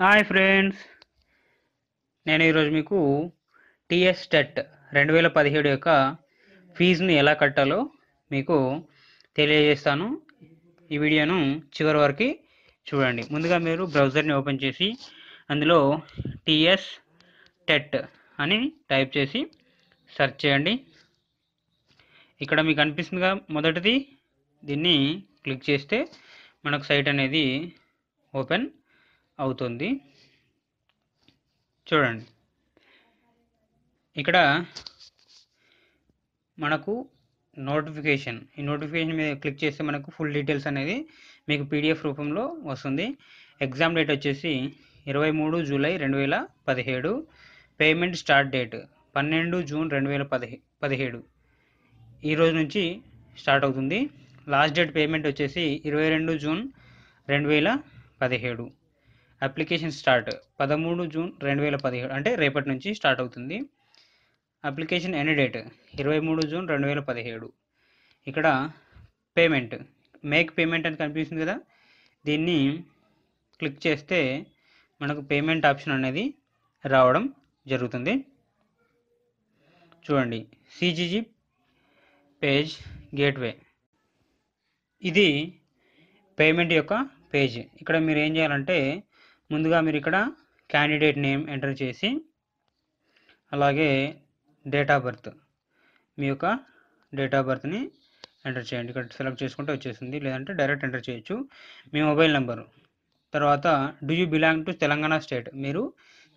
Hi friends, నేను ఈరోజు మీకు టీఎస్ టెట్ 2017 యొక్క ఫీజుని ఎలా కట్టాలో మీకు తెలియజేస్తాను. ఈ వీడియోను చివరి వరకు చూడండి. ముందుగా మీరు బ్రౌజర్ని ఓపెన్ చేసి అందులో టీఎస్ టెట్ అని టైప్ చేసి సెర్చ్ చేయండి. ఇక్కడ మీకు అనిపిస్తుందిగా మొదటిది, దీన్ని క్లిక్ చేస్తే మనకు సైట్ అనేది ఓపెన్ అవుతుంది. చూడండి, ఇక్కడ మనకు నోటిఫికేషన్, ఈ నోటిఫికేషన్ మీద క్లిక్ చేస్తే మనకు ఫుల్ డీటెయిల్స్ అనేది మీకు పీడిఎఫ్ రూపంలో వస్తుంది. ఎగ్జామ్ డేట్ వచ్చేసి 23 July 2017. Payment start date 12 June 2017. ఈ రోజు నుంచి స్టార్ట్ అవుతుంది. లాస్ట్ డేట్ పేమెంట్ వచ్చేసి 22 జూన్ 2017. అప్లికేషన్ స్టార్ట్ 13 జూన్ 2017, అంటే రేపటి నుంచి స్టార్ట్ అవుతుంది. Application end date 23 June 2017. ఇక్కడ పేమెంట్, మేక్ పేమెంట్ అని కనిపిస్తుంది కదా, దీన్ని క్లిక్ చేస్తే మనకు పేమెంట్ ఆప్షన్ అనేది రావడం జరుగుతుంది. చూడండి, సిజీజీ పేజ్ గేట్వే, ఇది పేమెంట్ యొక్క పేజ్. ఇక్కడ మీరు ఏం చేయాలంటే ముందుగా మీరు ఇక్కడ క్యాండిడేట్ నేమ్ ఎంటర్ చేసి, అలాగే డేట్ ఆఫ్ బర్త్, మీ యొక్క డేట్ ఆఫ్ బర్త్ని ఎంటర్ చేయండి. ఇక్కడ సెలెక్ట్ చేసుకుంటే వచ్చేసింది, లేదంటే డైరెక్ట్ ఎంటర్ చేయొచ్చు. మీ మొబైల్ నెంబరు, తర్వాత do you belong to Telangana state, మీరు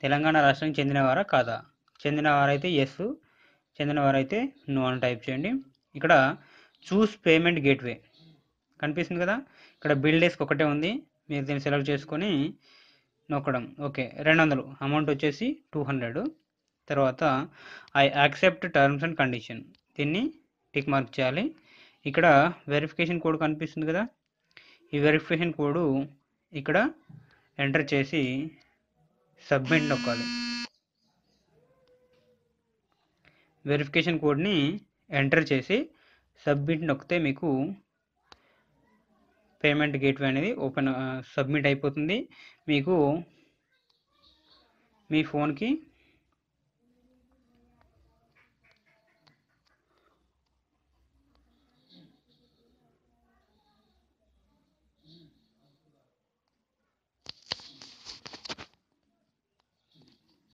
తెలంగాణ రాష్ట్రానికి చెందినవారా కాదా, చెందినవారైతే ఎస్, చెందినవారైతే నో అని టైప్ చేయండి. ఇక్కడ చూస్ పేమెంట్ గేట్వే కనిపిస్తుంది కదా, ఇక్కడ బిల్ డేస్కి ఒకటే ఉంది, మీరు దీన్ని సెలెక్ట్ చేసుకొని నొక్కడం. ఓకే, 200, అమౌంట్ వచ్చేసి 200. తర్వాత I accept terms and condition, దీన్ని టిక్ మార్క్ చేయాలి. ఇక్కడ వెరిఫికేషన్ కోడ్ కనిపిస్తుంది కదా, ఈ వెరిఫికేషన్ కోడ్ ఇక్కడ ఎంటర్ చేసి సబ్మిట్ నొక్కాలి. వెరిఫికేషన్ కోడ్ని ఎంటర్ చేసి సబ్మిట్ నొక్కితే మీకు పేమెంట్ గేట్వే అనేది సబ్మిట్ అయిపోతుంది. మీకు మీ ఫోన్కి